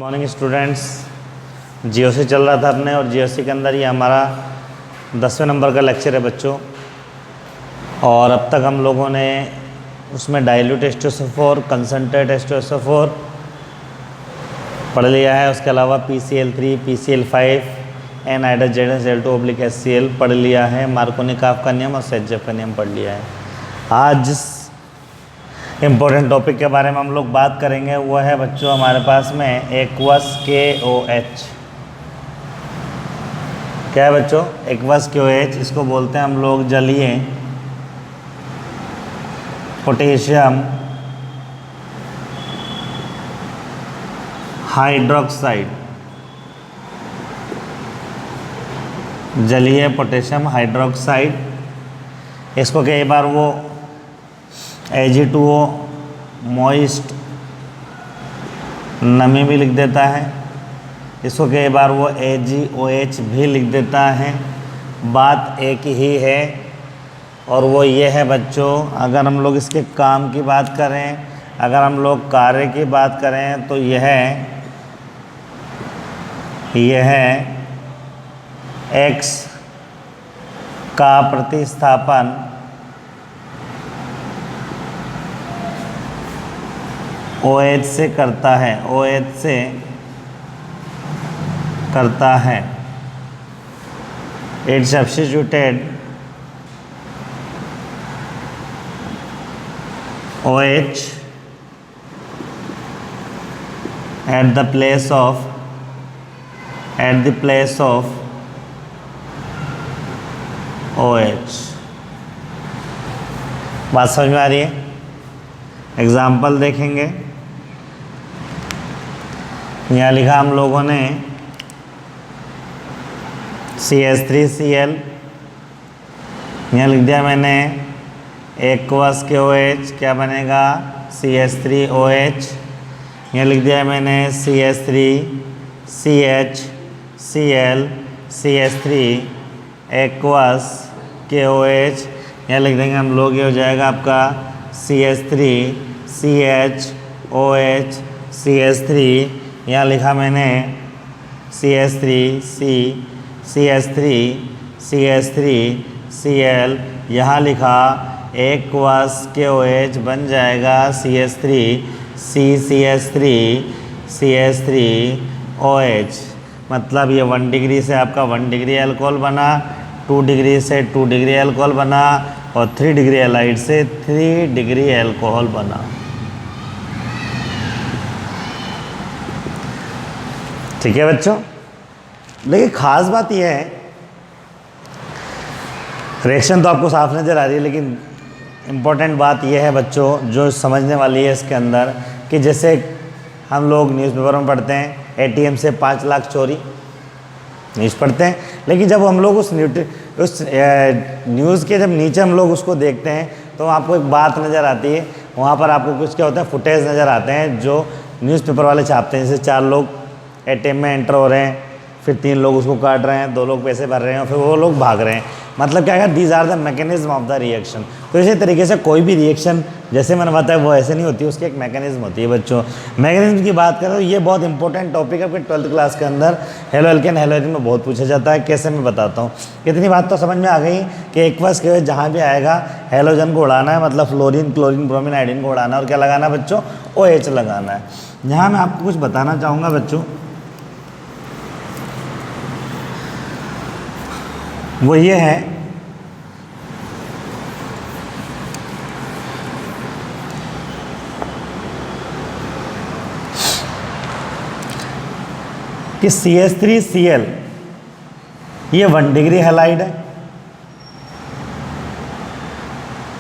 Morning students. GOC चल रहा था अपने, और जीओसी के अंदर ये हमारा 10वें नंबर का लेक्चर है बच्चों। और अब तक हम लोगों ने उसमें डाइल्यूट H2SO4, कंसनट्रेट H2SO4 पढ़ लिया है। उसके अलावा PCl3, PCl5, NiHZnCl2/HCl पढ़ लिया है। मार्कोनी-काफ का नियम और सेटजेफ का नियम पढ़ लिया है। आज जिस इम्पोर्टेंट टॉपिक के बारे में हम लोग बात करेंगे वो है बच्चों हमारे पास में एक्वस KOH। क्या है बच्चों? एक्वस KOH, इसको बोलते हैं हम लोग जलीय पोटेशियम हाइड्रोक्साइड। जलीय पोटेशियम हाइड्रोक्साइड, इसको कई बार वो Ag2O मॉइस्ट नमी भी लिख देता है, इसको कई बार वो AgOH भी लिख देता है। बात एक ही है और वो ये है बच्चों, अगर हम लोग इसके काम की बात करें, अगर हम लोग कार्य की बात करें तो यह X का प्रतिस्थापन OH से करता है, OH से करता है। It substituted OH at the place of OH। बात समझ में आ रही है? एग्जाम्पल देखेंगे। यहाँ लिखा हम लोगों ने CH3Cl, यहाँ लिख दिया मैंने एक्वस KOH, क्या बनेगा? CH3OH। यहाँ लिख दिया मैंने CH3CHCl CH3 एक्वस KOH। यहाँ लिख देंगे हम लोग, ये हो जाएगा आपका CH3CHOH CH3। यहाँ लिखा मैंने CH3CHCH3CH3Cl। यहाँ लिखा एक्वस KOH बन जाएगा CH3CCH3CH3OH। मतलब ये 1 डिग्री से आपका 1 डिग्री अल्कोहल बना, 2 डिग्री से 2 डिग्री अल्कोहल बना, और 3 डिग्री एलाइड से 3 डिग्री अल्कोहल बना। ठीक है बच्चों, लेकिन खास बात यह है, रिएक्शन तो आपको साफ नजर आ रही है, लेकिन इम्पोर्टेंट बात यह है बच्चों जो समझने वाली है इसके अंदर, कि जैसे हम लोग न्यूज़पेपर में पढ़ते हैं ATM से 5 लाख चोरी, न्यूज़ पढ़ते हैं, लेकिन जब हम लोग उस न्यूज़ के जब नीचे हम लोग उसको देखते हैं तो आपको एक बात नज़र आती है। वहाँ पर आपको कुछ क्या होता है, फुटेज नज़र आते हैं जो न्यूज़पेपर वाले छापते हैं। जैसे 4 लोग ATM में एंटर हो रहे हैं, फिर 3 लोग उसको काट रहे हैं, 2 लोग पैसे भर रहे हैं, और फिर वो लोग भाग रहे हैं। मतलब क्या है, these are the mechanism of the reaction. तो इसी तरीके से कोई भी रिएक्शन जैसे मैंने बताया वो ऐसे नहीं होती, उसकी एक मैकेनिज्म होती है बच्चों। मैकेनिज्म की बात करें तो ये बहुत इंपॉर्टेंट टॉपिक है, आपके 12th क्लास के अंदर हेलो एल्केन हेलोजन में बहुत पूछा जाता है। कैसे मैं बताता हूँ। इतनी बात तो समझ में आ गई कि एक्वस KOH जहाँ भी आएगा हेलोजन को उड़ाना है, मतलब फ्लोरीन, क्लोरीन, ब्रोमीन, आयोडीन को उड़ाना है, और क्या लगाना है बच्चों? OH लगाना है। यहाँ मैं आपको कुछ बताना चाहूँगा बच्चों, वो ये है कि CH3Cl ये 1 डिग्री हैलाइड है,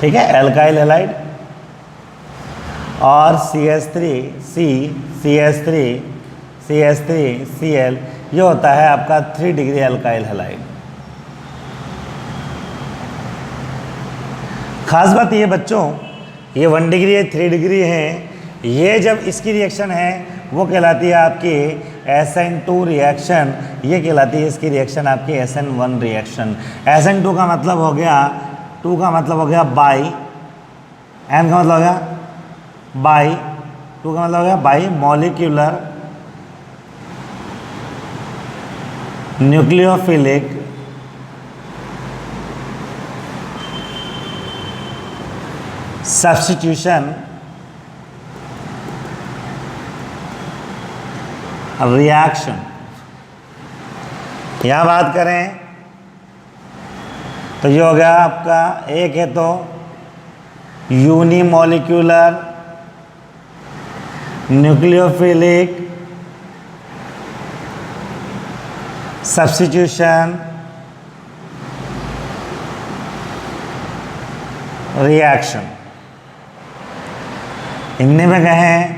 ठीक है, एल्काइल हैलाइड। और CH3CCH3CH3Cl ये होता है आपका 3 डिग्री एल्काइल हैलाइड। खास बात ये बच्चों, ये 1 डिग्री है, 3 डिग्री है, ये जब इसकी रिएक्शन है वो कहलाती है आपकी SN2 रिएक्शन। ये कहलाती है इसकी रिएक्शन आपकी SN1 रिएक्शन। SN2 का मतलब हो गया, 2 का मतलब हो गया बाई, N का मतलब हो गया बाई, 2 का मतलब हो गया by molecular nucleophilic substitution reaction. यहाँ बात करें तो ये हो गया आपका, एक है तो unimolecular nucleophilic substitution reaction. Hindi में कहें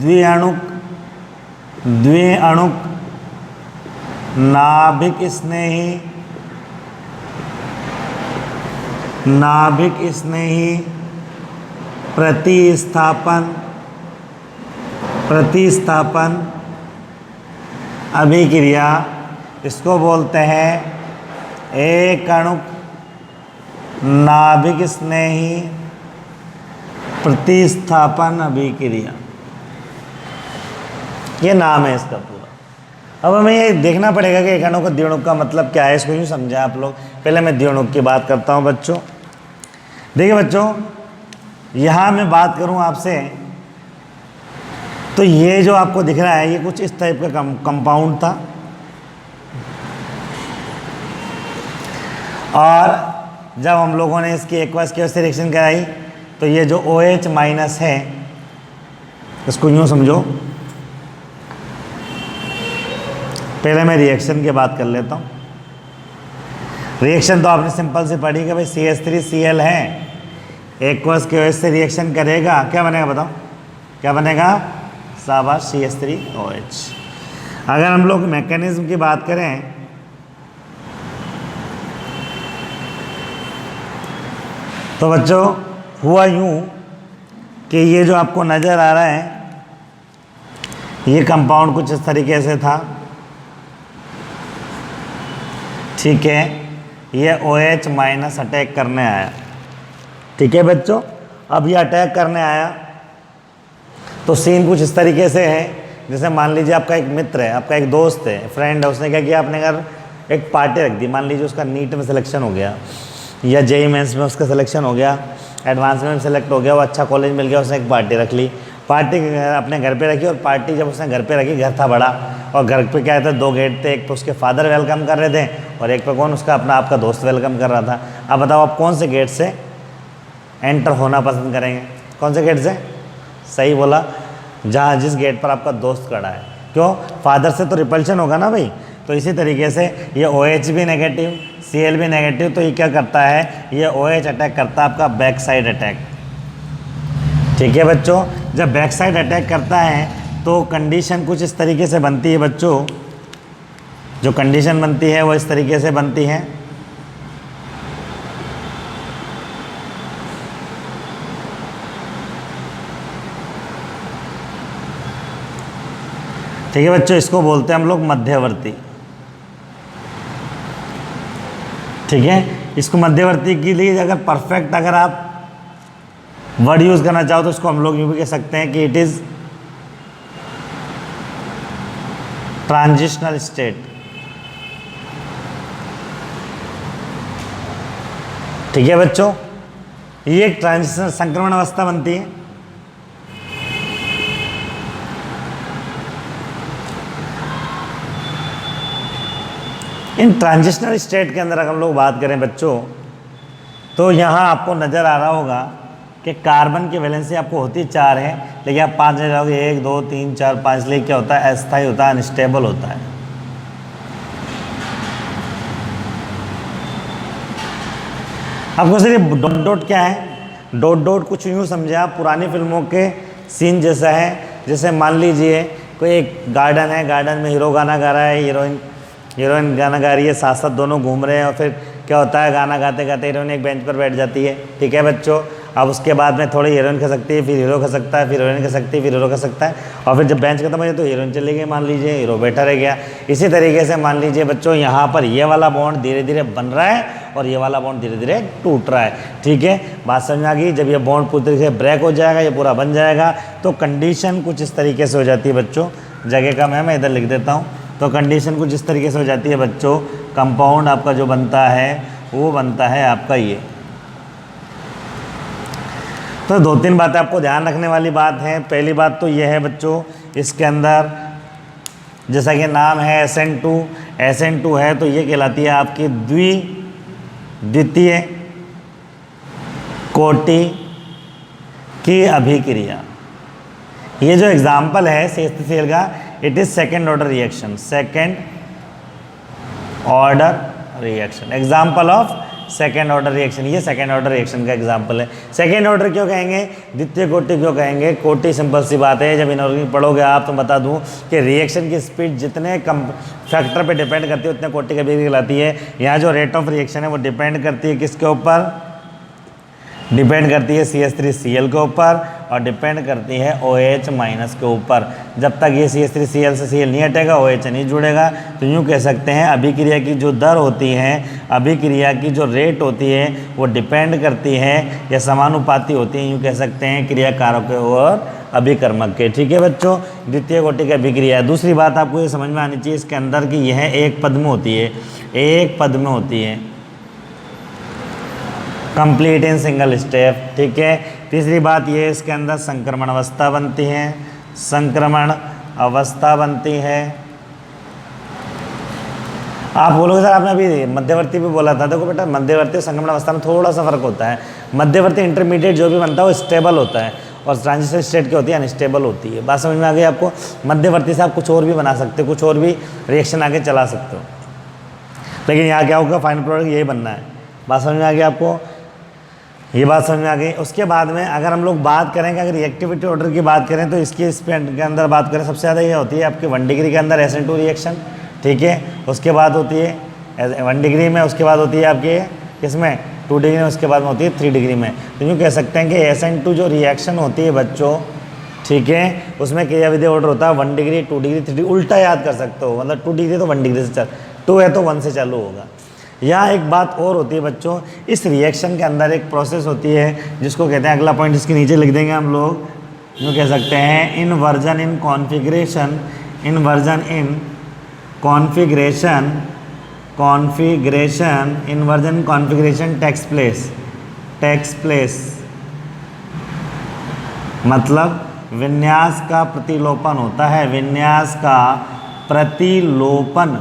द्विअणुक नाभिक स्नेही प्रतिस्थापन अभिक्रिया, इसको बोलते हैं एक अणुक नाभिक स्नेही प्रतिस्थापन अभिक्रिया, ये नाम है इसका पूरा। अब हमें ये देखना पड़ेगा कि एक अणुक और द्विअणुक का मतलब क्या है, इसको यूँ समझा आप लोग। पहले मैं द्विअणुक की बात करता हूँ बच्चों। देखिए बच्चों, यहाँ मैं बात करूँ आपसे तो ये जो आपको दिख रहा है ये कुछ इस टाइप का कंपाउंड था, और जब हम लोगों ने इसकी एक्वस केवस से रिएक्शन कराई तो ये जो OH माइनस है इसको यूँ समझो। पहले मैं रिएक्शन की बात कर लेता हूँ। रिएक्शन तो आपने सिंपल से पढ़ी कि भाई CH3Cl है, एक्वस केवस से रिएक्शन करेगा, क्या बनेगा बताओ, क्या बनेगा, शाबाश, CH3OH। अगर हम लोग मैकेनिज्म की बात करें तो बच्चों हुआ यूँ कि ये जो आपको नज़र आ रहा है ये कंपाउंड कुछ इस तरीके से था, ठीक है। ये OH माइनस अटैक करने आया, ठीक है बच्चों। अब ये अटैक करने आया तो सीन कुछ इस तरीके से है, जैसे मान लीजिए आपका एक मित्र है, आपका एक दोस्त है, फ्रेंड है, उसने क्या किया, अपने घर एक पार्टी रख दी। मान लीजिए उसका नीट में सिलेक्शन हो गया या JEE मेंस में उसका सिलेक्शन हो गया, एडवांस में सेलेक्ट हो गया, वो अच्छा कॉलेज मिल गया, उसने एक पार्टी रख ली। पार्टी अपने घर पे रखी, और पार्टी जब उसने घर पे रखी, घर था बड़ा, और घर पे क्या था, 2 गेट थे, एक पे उसके फादर वेलकम कर रहे थे और एक पे कौन, उसका अपना आपका दोस्त वेलकम कर रहा था। अब बताओ आप कौन से गेट से एंटर होना पसंद करेंगे, कौन से गेट से, सही बोला, जहाँ जिस गेट पर आपका दोस्त खड़ा है। क्यों, फादर से तो रिपल्शन होगा ना भाई। तो इसी तरीके से ये OH भी नेगेटिव, Cl भी नेगेटिव, तो ये क्या करता है, ये OH अटैक करता है आपका बैक साइड अटैक, ठीक है बच्चों। जब बैक साइड अटैक करता है तो कंडीशन कुछ इस तरीके से बनती है बच्चों, जो कंडीशन बनती है वो इस तरीके से बनती है। ठीक है बच्चों, इसको बोलते हैं हम लोग मध्यवर्ती, ठीक है। इसको मध्यवर्ती के लिए अगर परफेक्ट अगर आप वर्ड यूज करना चाहो तो इसको हम लोग यूँ भी कह सकते हैं कि इट इज ट्रांजिशनल स्टेट, ठीक है बच्चों। ये एक ट्रांजिशनल संक्रमण अवस्था बनती है। इन ट्रांजिशनल स्टेट के अंदर अगर हम लोग बात करें बच्चों, तो यहाँ आपको नज़र आ रहा होगा कि कार्बन की वैलेंसी आपको होती 4 है, लेकिन आप 5 ले जाओगे, 1 2 3 4 5, लिए क्या होता है, अस्थायी होता है, अनस्टेबल होता है। आपको सिर्फ डॉट डॉट क्या है, डॉट डॉट कुछ यूँ समझे आप, पुरानी फिल्मों के सीन जैसा है। जैसे मान लीजिए कोई एक गार्डन है, गार्डन में हीरो गाना गा रहा है, हीरोइन गाना गा रही है, साथ साथ दोनों घूम रहे हैं, और फिर क्या होता है, गाना गाते गाते हीरोइन एक बेंच पर बैठ जाती है, ठीक है बच्चों। अब उसके बाद में थोड़ी हीरोइन खसकती है, फिर हीरो खसकता है, फिर हीरोइन खसकती है, फिर हीरो खसकता है, और फिर जब बेंच खत्म हो जाए तो हीरोइन चली गई, मान लीजिए हीरो बैठा रह गया। इसी तरीके से मान लीजिए बच्चों, यहाँ पर ये वाला बॉन्ड धीरे धीरे बन रहा है और ये वाला बॉन्ड धीरे धीरे टूट रहा है, ठीक है। बात समझ आ गई। जब ये बॉन्ड पूरी तरीके से ब्रेक हो जाएगा, ये पूरा बन जाएगा, तो कंडीशन कुछ इस तरीके से हो जाती है बच्चों। जगह कम है, मैं इधर लिख देता हूँ। तो कंडीशन कुछ इस तरीके से हो जाती है बच्चों, कंपाउंड आपका जो बनता है वो बनता है आपका ये। तो 2-3 बातें आपको ध्यान रखने वाली बात है। पहली बात तो ये है बच्चों, इसके अंदर जैसा कि नाम है SN2 है, तो ये कहलाती है आपकी द्वितीय कोटि की अभिक्रिया। ये जो एग्जाम्पल है CH3Cl का, it is second order reaction, second order reaction, example of second order reaction. ये सेकेंड ऑर्डर रिएक्शन का एग्जाम्पल है। सेकेंड ऑर्डर क्यों कहेंगे, द्वितीय कोटि क्यों कहेंगे? कोटि सिंपल सी बात है, जब इनऑर्गेनिक पढ़ोगे आप तो बता दूं कि रिएक्शन की स्पीड जितने कम फैक्टर पे डिपेंड करती है उतने कोटि की अभिक्रिया कहलाती है। यहाँ जो रेट ऑफ रिएक्शन है वो डिपेंड करती है किसके ऊपर? डिपेंड करती है CH3Cl के ऊपर और डिपेंड करती है OH माइनस के ऊपर। जब तक ये CH3Cl से Cl नहीं हटेगा, OH नहीं जुड़ेगा। तो यूँ कह सकते हैं अभिक्रिया की जो दर होती है, अभिक्रिया की जो रेट होती है वो डिपेंड करती है या समानुपाती होती है, यूँ कह सकते हैं क्रियाकारक और अभिकर्मक के। ठीक है बच्चों, द्वितीय कोटि की अभिक्रिया। दूसरी बात आपको ये समझ में आनी चाहिए इसके अंदर कि यह एक पद में होती है, एक पद में होती है, कंप्लीट इन सिंगल स्टेप। ठीक है। तीसरी बात ये इसके अंदर संक्रमण अवस्था बनती है, संक्रमण अवस्था बनती है। आप बोलोगे सर आपने अभी मध्यवर्ती भी बोला था, देखो बेटा मध्यवर्ती और संक्रमण अवस्था में थोड़ा सा फर्क होता है। मध्यवर्ती इंटरमीडिएट जो भी बनता है वो स्टेबल होता है और ट्रांजिशन स्टेट की होती है अनस्टेबल होती है। बात समझ में आ गई आपको? मध्यवर्ती से आप कुछ और भी बना सकते हो, कुछ और भी रिएक्शन आगे चला सकते हो, लेकिन यहाँ क्या होगा, फाइनल प्रोडक्ट यही बनना है। बात समझ में आ गई आपको? ये बात समझ में आ गई। उसके बाद में अगर हम लोग बात करें कि अगर रिएक्टिविटी ऑर्डर की बात करें तो इसकी स्पीड के अंदर बात करें सबसे ज़्यादा ये होती है आपकी 1 डिग्री के अंदर SN2 रिएक्शन। ठीक है। उसके बाद होती है 1 डिग्री में, उसके बाद होती है आपके किसमें 2 डिग्री में, उसके बाद में होती है 3 डिग्री में। तो यूँ कह सकते हैं कि SN2 जो रिएक्शन होती है बच्चों, ठीक है, उसमें क्रियाविधि ऑर्डर होता है 1 डिग्री 2 डिग्री 3 डिग्री, उल्टा याद कर सकते हो। मतलब 2 डिग्री तो 1 डिग्री से 2 है तो 1 से चालू होगा। यहाँ एक बात और होती है बच्चों, इस रिएक्शन के अंदर एक प्रोसेस होती है जिसको कहते हैं, अगला पॉइंट इसके नीचे लिख देंगे हम लोग, जो कह सकते हैं inversion in configuration, inversion in configuration, configuration, inversion configuration takes place, मतलब विन्यास का प्रतिलोपन होता है, विन्यास का प्रतिलोपन,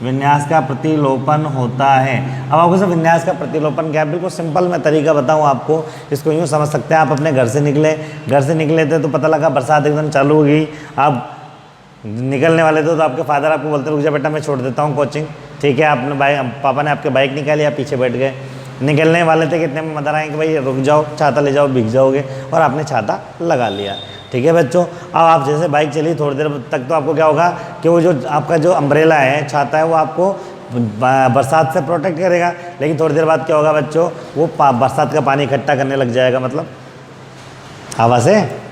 विन्यास का प्रतिलोपन होता है। अब आपको सब विन्यास का प्रतिलोपन क्या है, बिल्कुल सिंपल मैं तरीका बताऊं आपको, इसको यूँ समझ सकते हैं। आप अपने घर से निकले थे तो पता लगा बरसात एकदम चालू हो गई, आप निकलने वाले थे तो आपके फादर आपको बोलते रुक जा बेटा मैं छोड़ देता हूँ कोचिंग। ठीक है, आपने पापा ने आपके बाइक निकाली, आप पीछे बैठ गए, निकलने वाले थे, कितने में मदर आए कि भाई रुक जाओ, छाता ले जाओ, भीग जाओगे, और आपने छाता लगा लिया। ठीक है बच्चों, अब आप जैसे बाइक चली थोड़ी देर तक तो आपको क्या होगा कि वो जो आपका जो अम्ब्रेला है, छाता है, वो आपको बरसात से प्रोटेक्ट करेगा। लेकिन थोड़ी देर बाद क्या होगा बच्चों, वो बरसात का पानी इकट्ठा करने लग जाएगा, मतलब हवा से।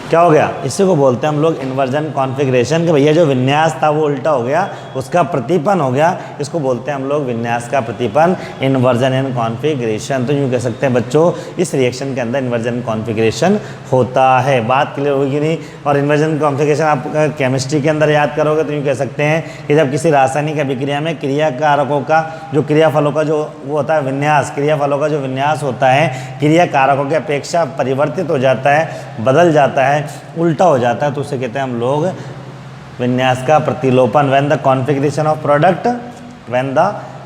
क्या हो गया, इसी को बोलते हैं हम लोग इन्वर्जन कॉन्फ़िगरेशन, कि भैया जो विन्यास था वो उल्टा हो गया, उसका प्रतिपन हो गया। इसको बोलते हैं हम लोग विन्यास का प्रतिपन, इन्वर्जन एंड कॉन्फ़िगरेशन। तो यूँ कह सकते हैं बच्चों, इस रिएक्शन के अंदर इन्वर्जन कॉन्फ़िगरेशन होता है। बात क्लियर होगी नहीं? और इन्वर्जन कॉन्फ़िगरेशन आप केमिस्ट्री के अंदर याद करोगे तो यूँ कह सकते हैं कि जब किसी रासायनिक अभिक्रिया में क्रियाकारकों का जो क्रियाफलों का जो वो होता है विन्यास, क्रियाफलों का जो विन्यास होता है क्रियाकारकों की अपेक्षा परिवर्तित हो जाता है, बदल जाता है, उल्टा हो जाता है, तो उसे कहते हैं हम लोग विन्यास का प्रतिलोपन। When the configuration of product, when the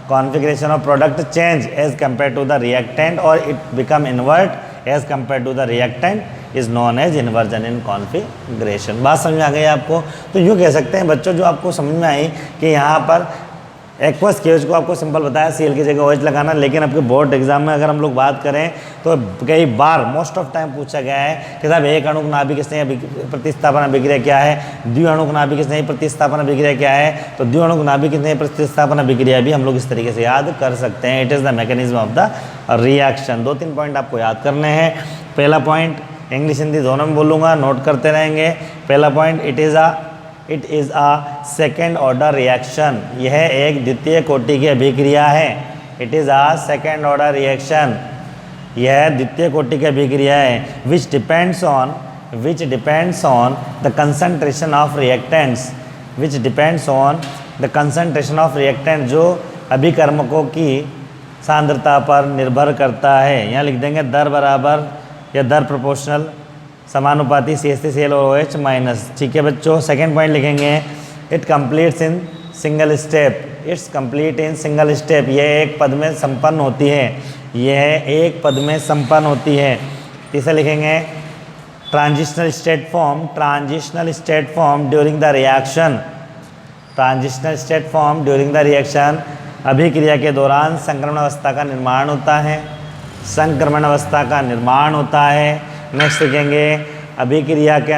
configuration of product change as compare to the reactant और it become invert as compare to the reactant is non as inversion in configuration. बात समझ में आ गई आपको? तो यूँ कह सकते हैं बच्चों, जो आपको समझ में आई कि यहाँ पर एक्वस केज को आपको सिंपल बताया Cl की जगह OH लगाना, लेकिन आपके बोर्ड एग्जाम में अगर हम लोग बात करें तो कई बार मोस्ट ऑफ टाइम पूछा गया है कि साहब एक अणुक नाभिक स्नेही प्रतिस्थापन अभिक्रिया क्या है, द्विअणुक नाभिक स्नेही प्रतिस्थापन अभिक्रिया क्या है। तो द्विअणुक नाभिक स्नेही प्रतिस्थापन अभिक्रिया भी हम लोग इस तरीके से याद कर सकते हैं। It is the mechanism of the reaction. 2-3 point आपको याद करने हैं। पहला पॉइंट इंग्लिश हिंदी दोनों में बोलूँगा, नोट करते रहेंगे। पहला point, it is a second order reaction, यह एक द्वितीय कोटि की अभिक्रिया है। It is a second order reaction, यह द्वितीय कोटि की अभिक्रिया है। Which depends on the concentration of reactants, which depends on the concentration of reactant, जो अभिकर्मकों की सांद्रता पर निर्भर करता है। यहाँ लिख देंगे दर बराबर या दर प्रोपोर्शनल समानुपाती CH3Cl और OH माइनस। ठीक है बच्चों, सेकेंड पॉइंट लिखेंगे it completes in single step, it's complete in single step, यह एक पद में संपन्न होती है, यह एक पद में संपन्न होती है। तीसरा लिखेंगे transitional state form, transitional state form during the reaction, transitional state form during the reaction, अभिक्रिया के दौरान संक्रमण अवस्था का निर्माण होता है, संक्रमण अवस्था का निर्माण होता है। नेक्स्ट लिखेंगे अभिक्रिया के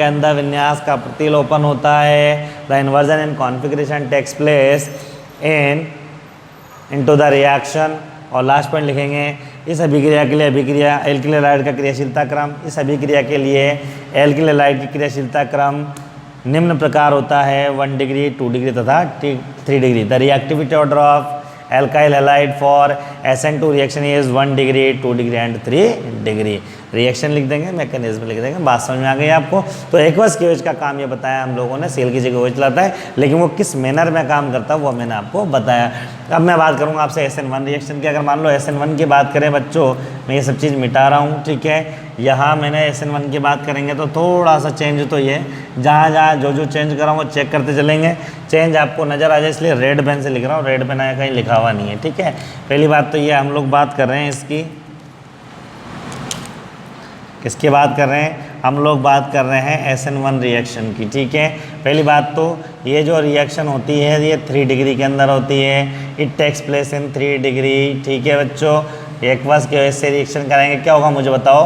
अंदर विन्यास का प्रतिलोपन होता है, the inversion in configuration takes place into the reaction. और लास्ट पॉइंट लिखेंगे इस अभिक्रिया के लिए अभिक्रिया एल्किल हैलाइड का क्रियाशीलता क्रम, इस अभिक्रिया के लिए एल्किल हैलाइड की क्रियाशीलता क्रम निम्न प्रकार होता है 1 डिग्री, 2 डिग्री तथा 3 degree. The reactivity order of alkyl halide for SN2 reaction is 1 degree, 2 degree and 3 degree. Reaction लिख देंगे, मैकेनिज्म लिख देंगे, बात समझ में आ गई आपको। तो एक्वस केओएच का काम ये बताया हम लोगों ने, सेल की जगह OH चलाता है, लेकिन वो किस मैनर में काम करता है वो मैंने आपको बताया। अब मैं बात करूँगा आपसे SN1 रिएक्शन की। अगर मान लो SN1 की बात करें बच्चों, मैं ये सब चीज़ मिटा रहा हूँ, ठीक है। यहाँ मैंने SN1 की बात करेंगे तो थोड़ा सा चेंज तो ये, जहाँ जो चेंज कर रहा हूँ वो चेक करते चलेंगे, चेंज आपको नज़र आ जाए, इसलिए रेड पेन से लिख रहा हूँ, रेड पेन आया कहीं लिखा हुआ नहीं है, ठीक है। पहली बात तो ये हम लोग बात कर रहे हैं इसकी, किसकी बात कर रहे हैं, हम लोग बात कर रहे हैं SN1 रिएक्शन की, ठीक है। पहली बात तो ये जो रिएक्शन होती है ये 3 डिग्री के अंदर होती है, it takes place in 3 degree, ठीक है बच्चों। एक्वस केओएच से रिएक्शन करेंगे, क्या होगा मुझे बताओ,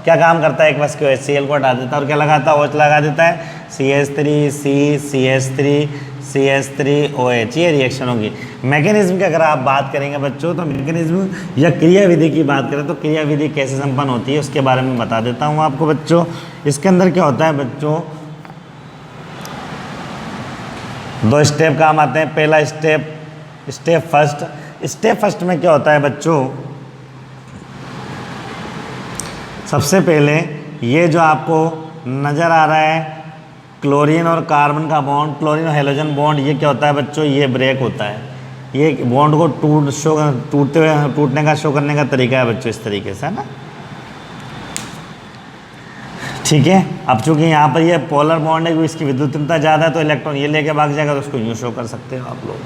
क्या काम करता है एक्वस केओएच, Cl को हटा देता है और क्या लगाता है, OH लगा देता है, CH3OH, ये रिएक्शन होगी। मैकेनिज्म की अगर आप बात करेंगे बच्चों, तो मैकेनिज्म या क्रिया विधि की बात करें तो क्रिया विधि कैसे संपन्न होती है उसके बारे में बता देता हूँ आपको बच्चों। इसके अंदर क्या होता है बच्चों, 2 स्टेप काम आते हैं। पहला स्टेप फर्स्ट में क्या होता है बच्चों, सबसे पहले ये जो आपको नज़र आ रहा है क्लोरीन और कार्बन का बॉन्ड, क्लोरीन और हेलोजन बॉन्ड, ये क्या होता है बच्चों, ये ब्रेक होता है। ये बॉन्ड को टूटने का शो करने का तरीका है बच्चों, इस तरीके से, है ना, ठीक है। अब चूंकि यहाँ पर ये पोलर बॉन्ड है, इसकी विद्युतीयता ज़्यादा है, तो इलेक्ट्रॉन ये लेके भाग जाएगा, तो उसको यूँ शो कर सकते हो आप लोग,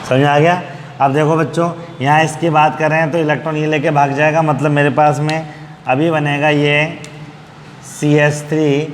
समझ में आ गया। अब देखो बच्चों, यहाँ इसकी बात कर रहे हैं तो इलेक्ट्रॉन ये लेके भाग जाएगा, मतलब मेरे पास में अभी बनेगा ये CH3,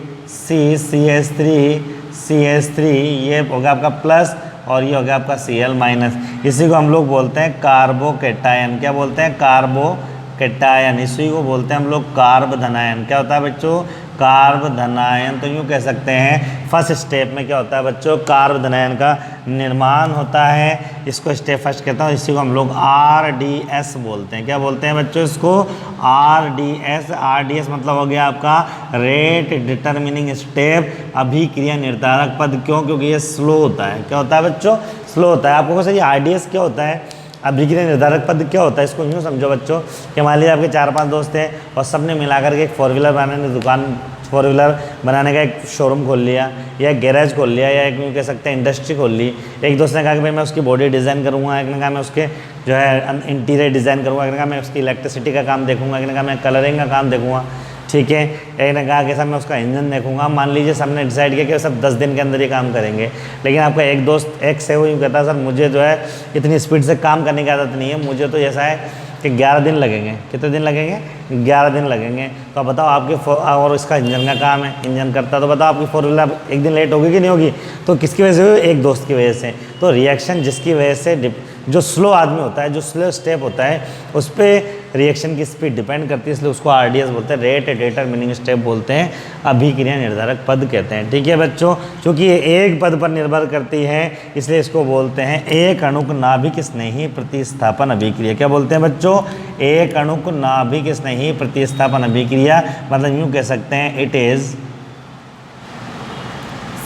ये हो गया आपका प्लस और ये हो गया आपका Cl माइनस। इसी को हम लोग बोलते हैं कार्बोकेटायन, क्या बोलते हैं, कार्बोकेटायन। इसी को बोलते हैं हम लोग कार्ब धनायन। क्या होता है बच्चों, कार्ब धनायन। तो यूँ कह सकते हैं फर्स्ट स्टेप में क्या होता है बच्चों, कार्ब धनायन का निर्माण होता है, इसको स्टेप फर्स्ट कहता हूँ। इसी को हम लोग RDS बोलते हैं। क्या बोलते हैं बच्चों, इसको RDS मतलब हो गया आपका रेट डिटर्मिनिंग स्टेप, अभिक्रिया निर्धारक पद। क्यों, क्योंकि ये स्लो होता है। क्या होता है बच्चों, स्लो होता है। आपको कैसे RDS क्या होता है, अभिक्रिया निर्धारक पद क्या होता है, इसको यूँ समझो बच्चों कि मान लीजिए आपके 4-5 दोस्त हैं और सब ने मिलाकर के एक 4 व्हीलर बनाने का एक शोरूम खोल लिया या एक गैरेज खोल लिया या एक यूँ कह सकते हैं इंडस्ट्री खोल ली। एक दोस्त ने कहा कि भाई मैं उसकी बॉडी डिज़ाइन करूँगा, एक ने कहा मैं उसके जो है इंटीरियर डिज़ाइन करूँगा, एक ने कहा मैं उसकी इलेक्ट्रिसिटी का काम देखूँगा, एक ने कहा मैं कलरिंग का काम देखूँगा, ठीक है। एक ने कहा कि सब मैं उसका इंजन देखूंगा। मान लीजिए सबने डिसाइड किया कि सब 10 दिन के अंदर ये काम करेंगे, लेकिन आपका एक दोस्त एक से वो यूँ कहता है सर मुझे जो है इतनी स्पीड से काम करने की आदत नहीं है, मुझे तो ऐसा है कि 11 दिन लगेंगे। कितने दिन लगेंगे, 11 दिन लगेंगे। तो अब बताओ आपके और इसका इंजन का काम है, इंजन करता, तो बताओ आपकी 4 व्हीलर एक दिन लेट होगी कि नहीं होगी, तो किसकी वजह से हुई, एक दोस्त की वजह से। तो रिएक्शन जिसकी वजह से, जो स्लो आदमी होता है, जो स्लो स्टेप होता है, उस पर रिएक्शन की स्पीड डिपेंड करती है, इसलिए उसको RDS बोलते हैं, रेट डिटरमिनिंग स्टेप बोलते हैं, अभिक्रिया निर्धारक पद कहते हैं, ठीक है बच्चों। क्योंकि ये एक पद पर निर्भर करती है इसलिए इसको बोलते हैं एक अणुक नाभिक स्नेही प्रतिस्थापन अभिक्रिया। क्या बोलते हैं बच्चों, एक अणुक नाभिक स्नेही प्रतिस्थापन अभिक्रिया, मतलब यूँ कह सकते हैं it is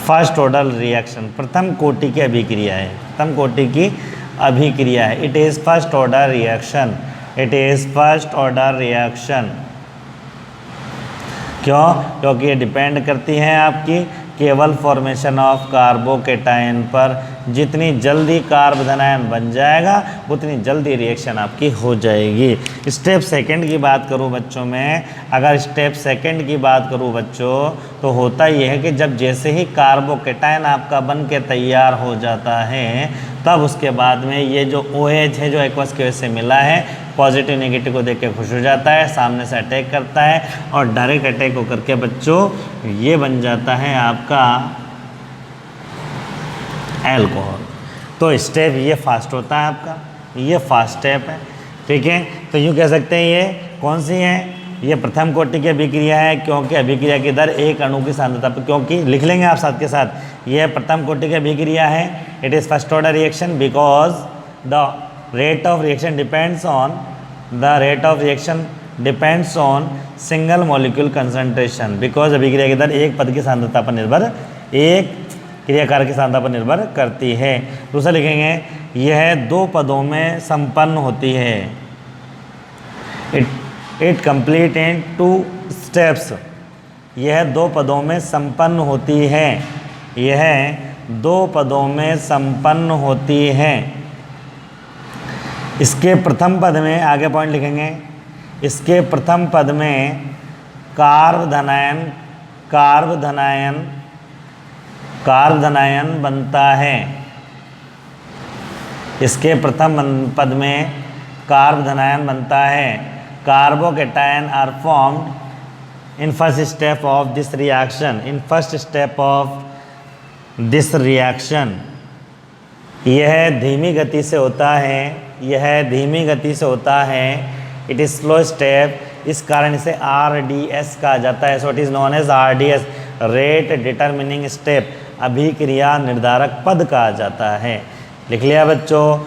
first order reaction, प्रथम कोटि की अभिक्रिया है, प्रथम कोटि की अभिक्रिया है। It is first order reaction, it is first order reaction. क्यों, क्योंकि ये डिपेंड करती हैं आपकी केवल फॉर्मेशन ऑफ कार्बोकेटायन पर जितनी जल्दी कार्ब धनायन बन जाएगा उतनी जल्दी रिएक्शन आपकी हो जाएगी। स्टेप सेकंड की बात करूं बच्चों में, अगर स्टेप सेकंड की बात करूं बच्चों तो होता यह है कि जब जैसे ही कार्बोकेटायन आपका बन के तैयार हो जाता है तब उसके बाद में ये जो OH है जो एक्वस के वजह से मिला है पॉजिटिव नेगेटिव को देख के खुश हो जाता है, सामने से अटैक करता है और डायरेक्ट अटैक होकर के बच्चों ये बन जाता है आपका एल्कोहल। तो स्टेप ये फास्ट होता है आपका, ये फास्ट स्टेप है, ठीक है। तो यूँ कह सकते हैं ये कौन सी है, ये प्रथम कोटि की अभिक्रिया है क्योंकि अभिक्रिया की दर एक अणु की सांद्रता पर, क्योंकि लिख लेंगे आप साथ के साथ, यह प्रथम कोटि की अभिक्रिया है। It is first order reaction because the rate of reaction depends on single molecule concentration, because अभिक्रिया की दर एक पद की सांद्रता पर निर्भर, एक क्रियाकारक की सांद्रता पर निर्भर करती है। दूसरा लिखेंगे यह दो पदों में संपन्न होती है। इट कंप्लीट इन 2 स्टेप्स, यह दो पदों में संपन्न होती है, यह दो पदों में संपन्न होती है। इसके प्रथम पद में आगे पॉइंट लिखेंगे, इसके प्रथम पद में कार्ब धनायन बनता है। इसके प्रथम पद में कार्ब धनायन बनता है। Carbocation are formed in first step of this reaction, in first step of this reaction. यह धीमी गति से होता है, यह धीमी गति से होता है। इट इज़ स्लो स्टेप, इस कारण इसे RDS कहा जाता है। So it is known as RDS, rate determining step, अभिक्रिया निर्धारक पद कहा जाता है। लिख लिया बच्चों,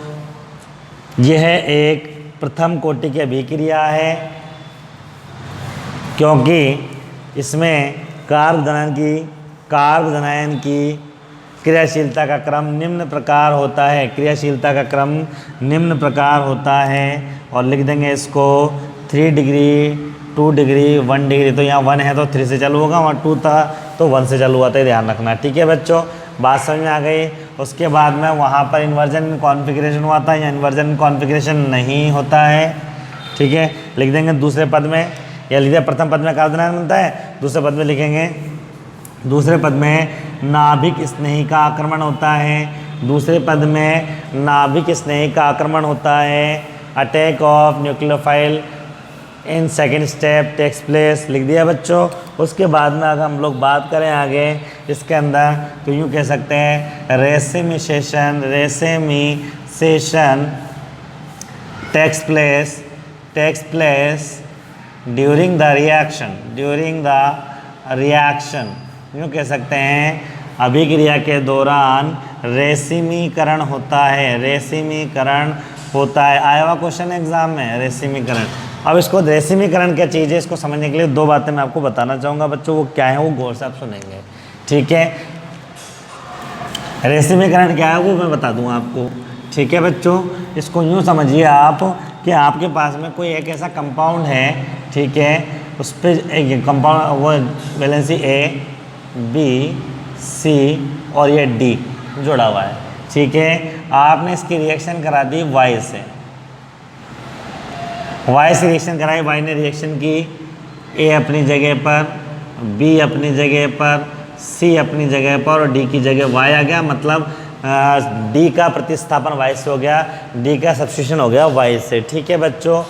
यह एक प्रथम कोटि की अभिक्रिया है क्योंकि इसमें कार्ब धनायन की क्रियाशीलता का क्रम निम्न प्रकार होता है, क्रियाशीलता का क्रम निम्न प्रकार होता है। और लिख देंगे इसको 3 डिग्री, 2 डिग्री, 1 डिग्री। तो यहाँ 1 है तो 3 से चालू होगा, वहाँ 2 था तो 1 से चालू हुआ था, ध्यान रखना, ठीक है बच्चों। बात समझ में आ गई। उसके बाद में वहाँ पर इन्वर्जन कॉन्फ़िगरेशन हुआ था, या इन्वर्जन कॉन्फ़िगरेशन नहीं होता है, ठीक है। लिख देंगे दूसरे पद में, या लिख दिया प्रथम पद में कार्ब धनायन बनता है, दूसरे पद में लिखेंगे, दूसरे पद में नाभिक स्नेही का आक्रमण होता है, दूसरे पद में नाभिक स्नेही का आक्रमण होता है। Attack of nucleophile in second step takes place, लिख दिया बच्चों। उसके बाद में अगर हम लोग बात करें आगे इसके अंदर तो यूँ कह सकते हैं racemisation takes place during the reaction, यूँ कह सकते हैं अभिक्रिया के दौरान रेसिमीकरण होता है, रेसिमीकरण होता है। आया हुआ क्वेश्चन एग्जाम में रेसिमीकरण। अब इसको रेसिमीकरण क्या चीज़ है, इसको समझने के लिए 2 बातें मैं आपको बताना चाहूँगा बच्चों, वो क्या है वो गौर से आप सुनेंगे, ठीक है। रेसिमीकरण क्या है वो मैं बता दूँ आपको, ठीक है बच्चों। इसको यूँ समझिए आप कि आपके पास में कोई एक ऐसा कंपाउंड है, ठीक है, उस पर एक कंपाउंड वो वैलेंसी A, B, C और ये D जुड़ा हुआ है, ठीक है। आपने इसकी रिएक्शन करा दी Y से रिएक्शन कराई, Y ने रिएक्शन की, A अपनी जगह पर, B अपनी जगह पर, C अपनी जगह पर और D की जगह Y आ गया। मतलब D का प्रतिस्थापन Y से हो गया, D का सब्स्टिट्यूशन हो गया Y से, ठीक है बच्चों।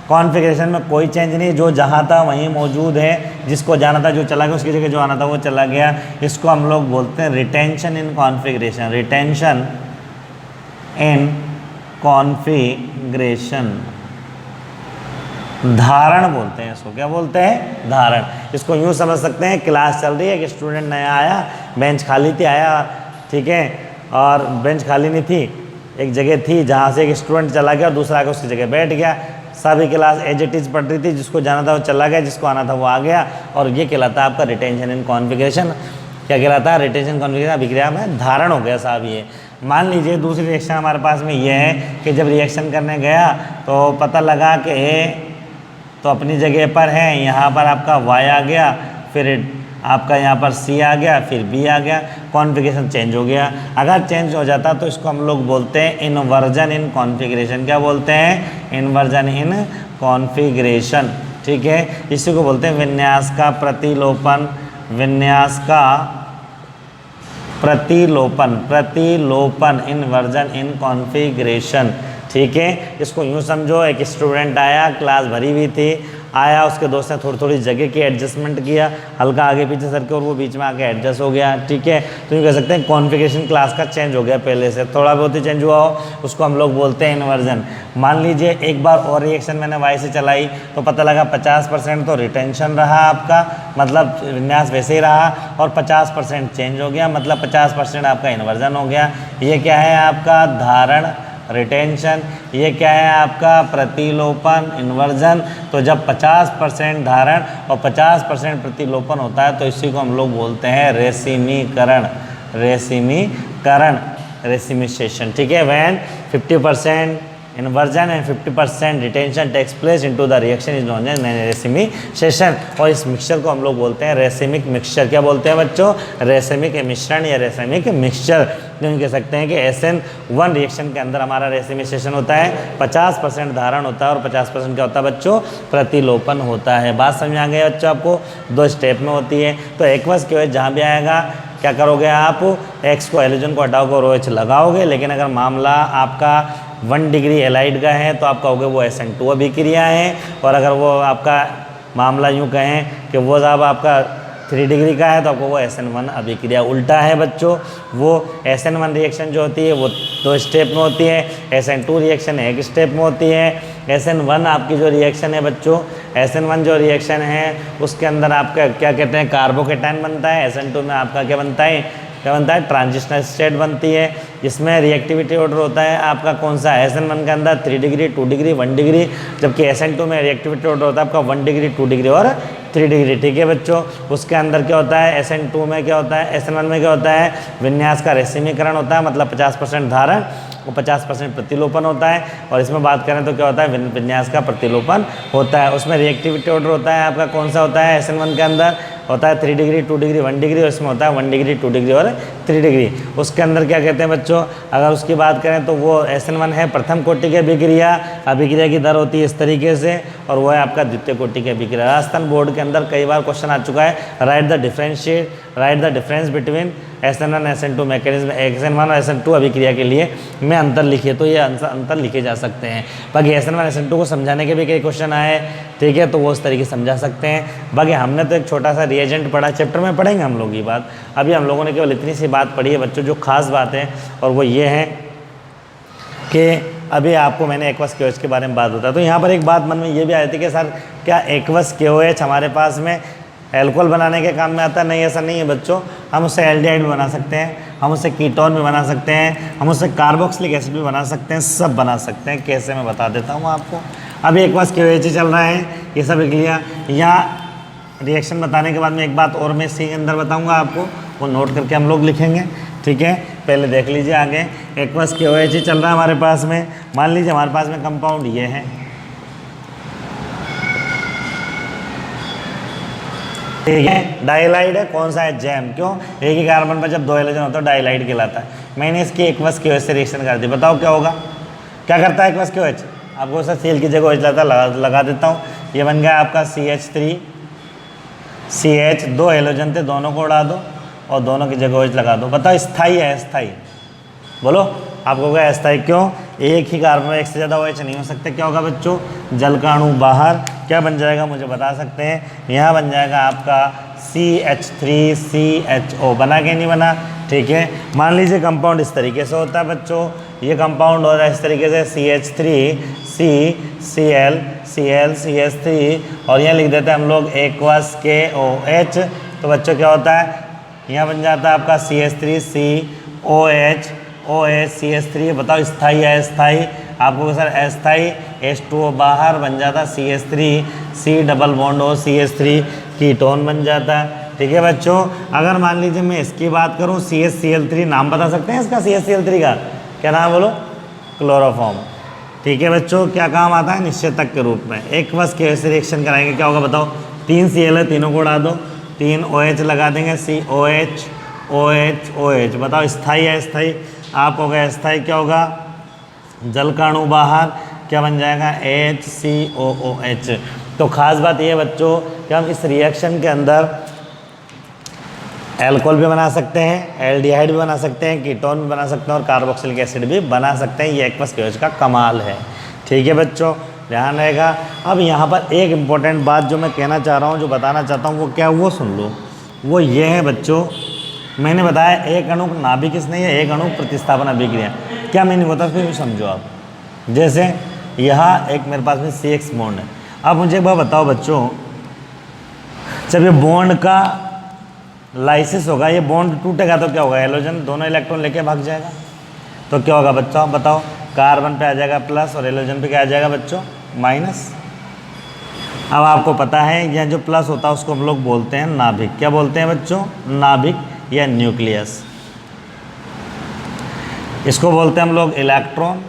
कॉन्फ़िगरेशन में कोई चेंज नहीं, जो जहाँ था वहीं मौजूद है, जिसको जाना था जो चला गया, उसकी जगह जो आना था वो चला गया। इसको हम लोग बोलते हैं retention in configuration, retention in configuration, धारण बोलते हैं इसको। क्या बोलते हैं? धारण। इसको यूँ समझ सकते हैं क्लास चल रही है, एक स्टूडेंट नया आया, बेंच खाली थी, आया, ठीक है, और बेंच खाली नहीं थी, एक जगह थी जहाँ से एक स्टूडेंट चला गया और दूसरा आके उसकी जगह बैठ गया। सभी क्लास एज इट इज़ पढ़ रही थी, जिसको जाना था वो चला गया, जिसको आना था वो आ गया। और ये कहलाता है आपका रिटेंशन इन कॉन्फ़िगरेशन। क्या कहलाता है? Retention configuration. अभिक्रिया में धारण हो गया साहब। ये मान लीजिए दूसरी रिएक्शन हमारे पास में ये है कि जब रिएक्शन करने गया तो पता लगा कि ए तो अपनी जगह पर है, यहाँ पर आपका Y आ गया, फिर आपका यहाँ पर C आ गया, फिर B आ गया, कॉन्फ़िगरेशन चेंज हो गया। अगर चेंज हो जाता तो इसको हम लोग बोलते हैं इन्वर्जन इन कॉन्फ़िगरेशन। क्या बोलते हैं? Inversion in configuration. ठीक है, इसी को बोलते हैं विन्यास का प्रतिलोपन। विन्यास का प्रतिलोपन इन्वर्जन इन कॉन्फ़िगरेशन। ठीक है, इसको यूँ समझो, एक स्टूडेंट आया, क्लास भरी हुई थी, आया, उसके दोस्त ने थोड़ी थोड़ी जगह की एडजस्टमेंट किया, हल्का आगे पीछे सर के, और वो बीच में आके एडजस्ट हो गया। ठीक है, तो ये कह सकते हैं कॉन्फ़िगरेशन क्लास का चेंज हो गया, पहले से थोड़ा बहुत ही चेंज हुआ हो, उसको हम लोग बोलते हैं इन्वर्जन। मान लीजिए एक बार और रिएक्शन मैंने Y से चलाई तो पता लगा 50% तो रिटेंशन रहा आपका, मतलब विन्यास वैसे ही रहा, और 50% चेंज हो गया, मतलब 50% आपका इन्वर्जन हो गया। ये क्या है आपका? धारण, रिटेंशन। ये क्या है आपका? प्रतिलोपन, इन्वर्जन। तो जब 50% धारण और 50% प्रतिलोपन होता है तो इसी को हम लोग बोलते हैं रेसिमीकरण। रेसिमिसेशन। ठीक है, when 50% inversion and 50% retention takes place into the reaction is known as racemisation. और इस मिक्सचर को हम लोग बोलते हैं रेसिमिक मिक्सचर। क्या बोलते हैं बच्चों? रेसिमिक मिश्रण या रेसिमिक मिक्सचर। जो कह सकते हैं कि SN1 रिएक्शन के अंदर हमारा रेसिमिसेशन होता है, 50% धारण होता है और 50% क्या होता है बच्चों? प्रतिलोपन होता है। बात समझ आ गई बच्चों आपको? 2 स्टेप में होती है। तो एक्वस के जहाँ भी आएगा क्या करोगे आप? X को हैलोजन को हटाओगे और OH लगाओगे। लेकिन अगर मामला आपका 1 डिग्री एलाइड का है तो आप कहोगे वो SN2 अभिक्रिया है, और अगर वो आपका मामला यूँ कहें कि वो साहब आपका 3 डिग्री का है तो आपको वो SN1 अभिक्रिया। उल्टा है बच्चों, वो SN1 रिएक्शन जो होती है वो 2 स्टेप में होती है, SN2 रिएक्शन 1 स्टेप में होती है। SN1 आपकी जो रिएक्शन है बच्चों, SN1 जो रिएक्शन है उसके अंदर आपका क्या कहते हैं? कार्बोकेटायन बनता है। SN2 में आपका क्या बनता है? ट्रांजिशनल स्टेट बनती है। इसमें रिएक्टिविटी ऑर्डर होता है आपका कौन सा? SN1 के अंदर 3 डिग्री, 2 डिग्री, 1 डिग्री, जबकि SN2 में रिएक्टिविटी ऑर्डर होता है आपका 1 डिग्री, 2 डिग्री और 3 डिग्री। ठीक है बच्चों, उसके अंदर क्या होता है? SN2 में क्या होता है? SN1 में क्या होता है? विन्यास का रेसिमीकरण होता है, मतलब 50% धारण और 50% प्रतिलोपन होता है। और इसमें बात करें तो क्या होता है? विन्यास का प्रतिलोपन होता है। उसमें रिएक्टिविटी ऑर्डर होता है आपका कौन सा होता है? SN1 के अंदर होता है 3 डिग्री, 2 डिग्री, 1 डिग्री, और इसमें होता है 1 डिग्री, 2 डिग्री और 3 डिग्री। उसके अंदर क्या कहते हैं बच्चों? अगर उसकी बात करें तो वो SN1 है प्रथम कोटि की अभिक्रिया। अभिक्रिया की दर होती है इस तरीके से, और वो है आपका द्वितीय कोटि की अभिक्रिया। राजस्थान बोर्ड के अंदर कई बार क्वेश्चन आ चुका है, right the difference between SN1 SN2 mechanism. SN1 और SN2 अभिक्रिया के लिए में अंतर लिखिए, तो ये अंतर लिखे जा सकते हैं। बाकी SN1 SN2 को समझाने के भी कई क्वेश्चन आए, ठीक है, तो वो उस तरीके से समझा सकते हैं। बाकी हमने तो एक छोटा सा रिएजेंट पढ़ा, चैप्टर में पढ़ेंगे हम लोग ये बात। अभी हम लोगों ने केवल इतनी सी बात पढ़ी है बच्चों, जो खास बात है, और वो ये है कि अभी आपको मैंने एक्वस KOH के बारे में बात बताया। तो यहाँ पर एक बात मन में ये भी आई थी कि सर क्या एक्वस KOH हमारे पास में एल्कोहल बनाने के काम में आता है? नहीं, ऐसा नहीं है बच्चों। हम उससे एल्डिहाइड भी बना सकते हैं, हम उससे कीटोन भी बना सकते हैं, हम उससे कार्बोक्सिलिक एसिड भी बना सकते हैं, सब बना सकते हैं। कैसे मैं बता देता हूँ आपको। अभी एक्वस KOH चल रहा है, ये सब लिख लिया। यहाँ रिएक्शन बताने के बाद में एक बात और मैं सी के अंदर बताऊँगा आपको, वो नोट करके हम लोग लिखेंगे। ठीक है, पहले देख लीजिए आगे। एक्वस KOH चल रहा है हमारे पास में। मान लीजिए हमारे पास में कंपाउंड ये है, ठीक है, डाइलाइड है। कौन सा है? जैम। क्यों? एक ही कार्बन पर जब 2 हैलोजन होता है डाइलाइड कहलाता है। मैंने इसकी एक्वस KOH से रिएक्शन कर दी, बताओ क्या होगा? क्या करता है एक्वस KOH? आपको सर सील की जगह OH लगा देता हूँ। ये बन गया आपका CH3 CH, 2 हैलोजन थे, दोनों को उड़ा दो और दोनों की जगह OH लगा दो। बताओ स्थाई है? स्थाई बोलो। आपको क्या अस्थाई? क्यों? एक ही कार्बन में एक से ज़्यादा OH नहीं हो सकते। क्या होगा बच्चों? जल का अणु बाहर। क्या बन जाएगा मुझे बता सकते हैं? यहाँ बन जाएगा आपका CH3CHO। बना के नहीं बना? ठीक है, मान लीजिए कंपाउंड इस तरीके से होता है बच्चों। ये कंपाउंड हो रहा है इस तरीके से CH3CCl और यहाँ लिख देते हैं हम लोग एक्वस KOH। तो बच्चों क्या होता है? यहाँ बन जाता है आपका CH3COH OH CH3। बताओ स्थाई है? अस्थाई? आपको सर अस्थाई H2O बाहर बन जाता, CH3C double bond O CH3 ketone बन जाता। ठीक है बच्चों, अगर मान लीजिए मैं इसकी बात करूँ CHCl3, नाम बता सकते हैं इसका? CHCl3 का क्या नाम बोलो? क्लोरोफॉर्म। ठीक है बच्चों, क्या काम आता है? निश्चेतक के रूप में। एक्वस KOH से रिएक्शन कराएंगे, क्या होगा बताओ? 3 Cl है, तीनों को उड़ा दो 3 OH लगा देंगे, COH OH OH। बताओ स्थाई है स्थाई, आप हो गया स्थाई, क्या होगा जल का अणु बाहर, क्या बन जाएगा HCOOH। तो खास बात ये बच्चों कि हम इस रिएक्शन के अंदर एल्कोहल भी बना सकते हैं, एल्डिहाइड भी बना सकते हैं, कीटोन भी बना सकते हैं और कार्बोक्सिलिक एसिड भी बना सकते हैं। ये एक्वस केओएच का कमाल है। ठीक है बच्चों, ध्यान रहेगा। अब यहाँ पर एक इम्पॉर्टेंट बात जो मैं कहना चाह रहा हूँ, जो बताना चाहता हूँ, वो क्या, वो सुन लो। वो ये है बच्चों, मैंने बताया एक अणु नाभिक किस नहीं है, एक अणु प्रतिस्थापन अभिक्रिया। क्या मीनिंग होता है फिर समझो आप। जैसे यहाँ एक मेरे पास में CX बॉन्ड है। अब मुझे एक बात बताओ बच्चों, जब ये बॉन्ड का लाइसिस होगा, ये बॉन्ड टूटेगा तो क्या होगा, हेलोजन दोनों इलेक्ट्रॉन लेके भाग जाएगा। तो क्या होगा बच्चों आप बताओ, कार्बन पे आ जाएगा प्लस और हेलोजन पे क्या आ जाएगा बच्चों माइनस। अब आपको पता है यह जो प्लस होता है उसको हम लोग बोलते हैं नाभिक। क्या बोलते हैं बच्चों, नाभिक या न्यूक्लियस। इसको बोलते हैं हम लोग इलेक्ट्रॉन।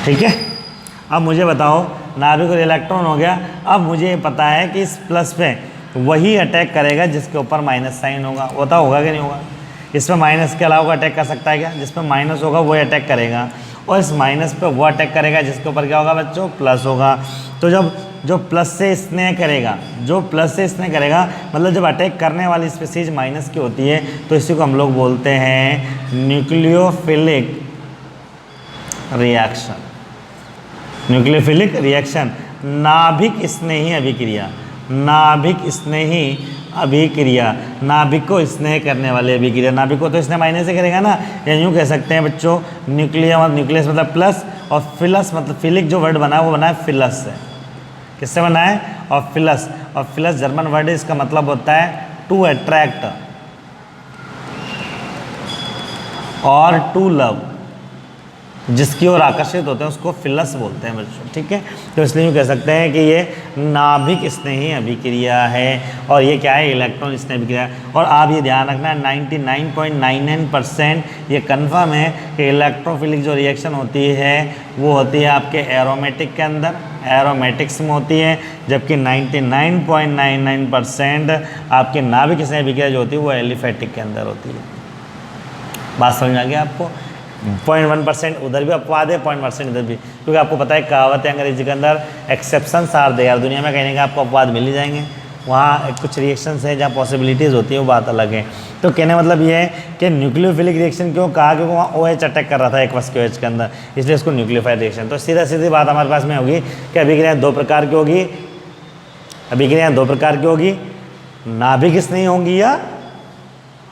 ठीक है, अब मुझे बताओ नाभिक और इलेक्ट्रॉन हो गया। अब मुझे पता है कि इस प्लस पे वही अटैक करेगा जिसके ऊपर माइनस साइन होगा। होता होगा कि नहीं होगा, इसमें माइनस के अलावा अटैक कर सकता है क्या, जिसमें माइनस होगा वही अटैक करेगा, और इस माइनस पे वो अटैक करेगा जिसके ऊपर क्या होगा बच्चों प्लस होगा। तो जब जो प्लस से स्नेह करेगा, जो प्लस से स्नेह करेगा, मतलब जब अटैक करने वाली स्पीसीज माइनस की होती है, तो इसी को हम लोग बोलते हैं न्यूक्लियोफिलिक रिएक्शन। न्यूक्लियोफिलिक रिएक्शन, नाभिक स्नेही अभिक्रिया, नाभिक स्नेही अभिक्रिया, नाभिक को स्नेह करने वाली अभिक्रिया। नाभिक को तो स्नेह माइनस से करेगा ना, या यूँ कह सकते हैं बच्चों न्यूक्लियस मतलब प्लस, और फिलस मतलब फिलिक जो वर्ड बना है वो बना है फिलस से। किससे बना है, और फिलस, और फिलस जर्मन वर्ड है, इसका मतलब होता है टू अट्रैक्ट और टू लव, जिसकी ओर आकर्षित होते हैं उसको फिलस बोलते हैं बच्चों। ठीक है, तो इसलिए यूँ कह सकते हैं कि ये नाभिक स्नेही अभिक्रिया है, और ये क्या है, इलेक्ट्रॉन स्नेही अभिक्रिया है। और आप ये ध्यान रखना 99.99% ये कन्फर्म है कि इलेक्ट्रोफिलिक जो रिएक्शन होती है वो होती है आपके एरोमेटिक के अंदर, एरोमेटिक्स में होती है, जबकि 99.99% आपके नाभिक स्नेही अभिक्रिया जो होती है वो एलिफेटिक के अंदर होती है। बात समझ आ गया आपको। 0.1% उधर भी अपवाद है, 0.1% इधर भी, क्योंकि आपको पता है कहावत है अंग्रेजी के अंदर एक्सेप्शंस आर देयर। दुनिया में कहीं ना कहीं आपको अपवाद मिल ही जाएंगे। वहाँ कुछ रिएक्शंस है जहाँ पॉसिबिलिटीज़ होती है, वो बात अलग है। तो कहने मतलब ये है कि न्यूक्लियोफिलिक रिएक्शन क्यों कहा, क्योंकि वहाँ OH अटैक कर रहा था एक्वस केओएच के अंदर, इसलिए इसको न्यूक्लियोफाइड रिएक्शन। तो सीधी बात हमारे पास में होगी कि अभिक्रियाएँ दो प्रकार की होगी, अभिक्रियाएँ दो प्रकार की होगी, नाभिक स्नेही होंगी या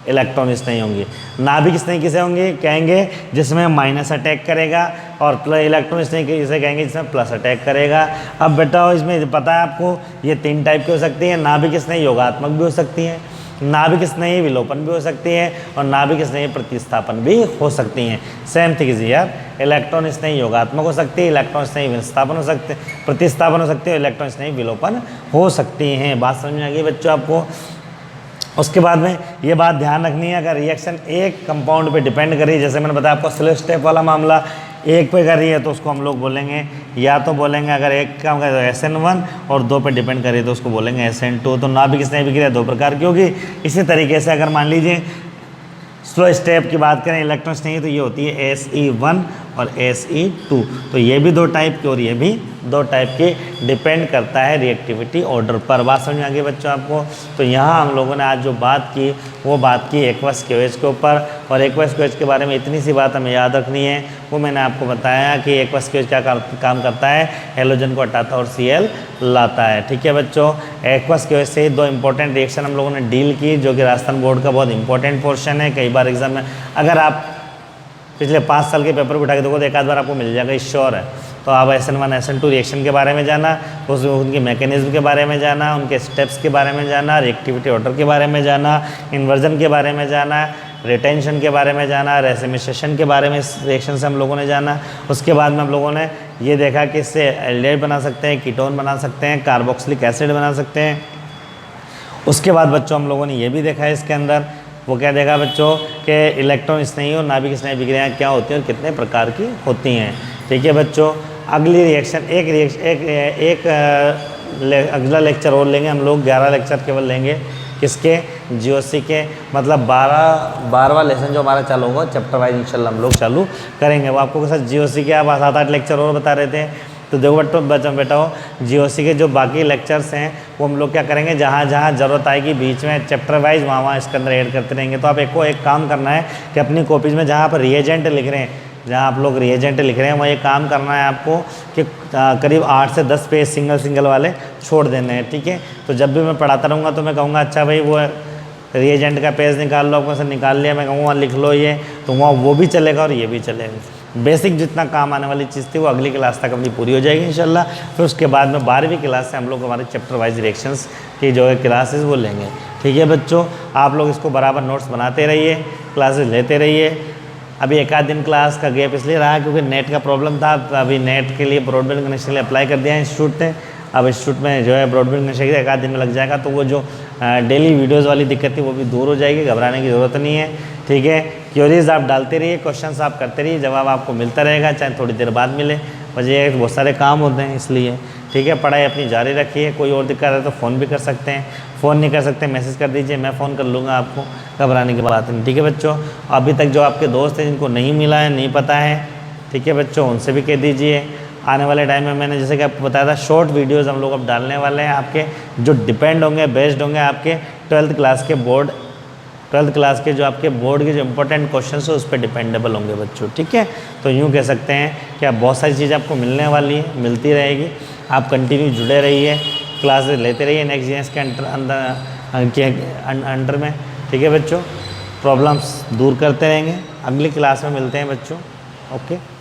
इलेक्ट्रॉन स्नेही होंगी। नाभिक स्नेही किसे होंगे कहेंगे, जिसमें माइनस अटैक करेगा, और इलेक्ट्रॉन स्नेही किसे कहेंगे, जिसमें प्लस अटैक करेगा। अब बेटा इसमें पता है आपको ये 3 टाइप की हो सकती है। नाभिक स्नेही योगात्मक भी हो सकती है, नाभिक स्नेही विलोपन भी हो सकती है, और नाभिक स्नेही प्रतिस्थापन भी हो सकती हैं। सेम थिंग यार, इलेक्ट्रॉन स्नेही योगात्मक हो सकती है, इलेक्ट्रॉन स्नेही विस्थापन हो सकते, प्रतिस्थापन हो सकती है, इलेक्ट्रॉन स्नेही विलोपन हो सकती हैं। बात समझ में आ गई बच्चों आपको। उसके बाद में ये बात ध्यान रखनी है, अगर रिएक्शन एक कंपाउंड पे डिपेंड कर रही है, जैसे मैंने बताया आपको स्लो स्टेप वाला मामला, एक पे कर रही है तो उसको हम लोग बोलेंगे, या तो बोलेंगे अगर एक काम करे तो SN1, और 2 पे डिपेंड करे तो उसको बोलेंगे SN2। तो नाभिक स्नेही अभिक्रिया 2 प्रकार की होगी। इसी तरीके से अगर मान लीजिए स्लो स्टेप की बात करें इलेक्ट्रॉन स्नेही, तो ये होती है SE1 और SE2। तो ये भी 2 टाइप की और ये भी 2 टाइप की, डिपेंड करता है रिएक्टिविटी ऑर्डर पर। बात समझ में आ गई बच्चों आपको। तो यहाँ हम लोगों ने आज जो बात की वो बात की एक्वस केओएच के ऊपर, और एक्वस केओएच के बारे में इतनी सी बात हमें याद रखनी है, वो मैंने आपको बताया कि एक्वस केओएच क्या काम करता है, हेलोजन को हटाता है और Cl लाता है। ठीक है बच्चों, एक्वस केओएच से 2 इंपॉर्टेंट रिएक्शन हम लोगों ने डील की, जो कि राजस्थान बोर्ड का बहुत इंपॉर्टेंट पोर्शन है। कई बार एग्जाम में अगर आप पिछले 5 साल के पेपर उठा के देखो तो एक आध बार आपको मिल जाएगा, श्योर है। तो आप SN1 SN2 रिएक्शन के बारे में जाना, उनके मैकेनिज्म के बारे में जाना, उनके स्टेप्स के बारे में जाना, रिएक्टिविटी ऑर्डर के बारे में जाना, इन्वर्जन के बारे में जाना, रिटेंशन के बारे में जाना, रेसिमिसेशन के बारे में रिएक्शन से हम लोगों ने जाना। उसके बाद में हम लोगों ने ये देखा कि इससे एल्डिहाइड बना सकते हैं, कीटोन बना सकते हैं, कार्बोक्सिलिक एसिड बना सकते हैं। उसके बाद बच्चों हम लोगों ने ये भी देखा है इसके अंदर, वो क्या देखा बच्चों कि इलेक्ट्रॉन स्नेही और नाभिक स्नेही अभिक्रियाएँ क्या होती हैं और कितने प्रकार की होती हैं। ठीक है बच्चों, अगली अगला लेक्चर और लेंगे हम लोग, 11 लेक्चर केवल लेंगे किसके, जीओसी के, मतलब 12वां लेसन जो हमारा चालू होगा चैप्टर वाइज इंशाल्लाह हम लोग चालू करेंगे। वो आपको सर जीओसी के आप 7-8 लेक्चर और बता रहे थे, तो देखो बेटा जीओसी के जो बाकी लेक्चर्स हैं वो हम लोग क्या करेंगे, जहाँ जहाँ ज़रूरत आएगी बीच में चैप्टर वाइज वहाँ इसके अंदर ऐड करते रहेंगे। तो आप एक काम करना है कि अपनी कॉपीज़ में जहाँ पर रिएजेंट लिख रहे हैं, जहाँ आप लोग रिएजेंट लिख रहे हैं वहाँ ये काम करना है आपको कि करीब 8 से 10 पेज सिंगल वाले छोड़ देने हैं, ठीक है। तो जब भी मैं पढ़ाता रहूँगा तो मैं कहूँगा अच्छा भाई वो रिएजेंट का पेज निकाल लो, आपको से निकाल लिया, मैं कहूँगा लिख लो ये, तो वहाँ वो भी चलेगा और ये भी चलेगा। बेसिक जितना काम आने वाली चीज़ थी वो अगली क्लास तक अपनी पूरी हो जाएगी इंशाल्लाह। फिर उसके बाद में 12वीं क्लास से हम लोग हमारे चैप्टर वाइज रिएक्शंस की जो है क्लासेस वो लेंगे, ठीक है बच्चों। आप लोग इसको बराबर नोट्स बनाते रहिए, क्लासेस लेते रहिए। अभी 1 आध दिन क्लास का गैप इसलिए रहा क्योंकि नेट का प्रॉब्लम था, अभी नेट के लिए ब्रॉडबैंड कनेक्शन के लिए अप्लाई कर दिया है इंस्टीट्यूट ने। अब इंस्टीट्यूट में जो है ब्रॉडबैंड कनेक्शन 1 आध दिन में लग जाएगा, तो वो जो डेली वीडियोज़ वाली दिक्कत थी वो भी दूर हो जाएगी, घबराने की ज़रूरत नहीं है, ठीक है। क्वेरीज आप डालते रहिए, क्वेश्चंस आप करते रहिए, जवाब आपको मिलता रहेगा, चाहे थोड़ी देर बाद मिले, वजह बहुत सारे काम होते हैं इसलिए, ठीक है। पढ़ाई अपनी जारी रखिए, कोई और दिक्कत है तो फ़ोन भी कर सकते हैं, फ़ोन नहीं कर सकते मैसेज कर दीजिए, मैं फ़ोन कर लूँगा आपको, घबराने की बात नहीं, ठीक है बच्चों। अभी तक जो आपके दोस्त हैं जिनको नहीं मिला है, नहीं पता है, ठीक है बच्चों, उनसे भी कह दीजिए। आने वाले टाइम में मैंने जैसे कि आपको बताया था शॉर्ट वीडियोज़ हम लोग अब डालने वाले हैं आपके, जो डिपेंड होंगे, बेस्ड होंगे आपके 12th क्लास के जो आपके बोर्ड के जो इंपॉर्टेंट क्वेश्चन है उस पर डिपेंडेबल होंगे बच्चों, ठीक है। तो यूँ कह सकते हैं कि आप बहुत सारी चीज़ आपको मिलने वाली है, मिलती रहेगी, आप कंटिन्यू जुड़े रहिए, क्लासेस लेते रहिए नेक्स्ट जीएस के अंडर में, ठीक है बच्चों। प्रॉब्लम्स दूर करते रहेंगे, अगली क्लास में मिलते हैं बच्चों, ओके।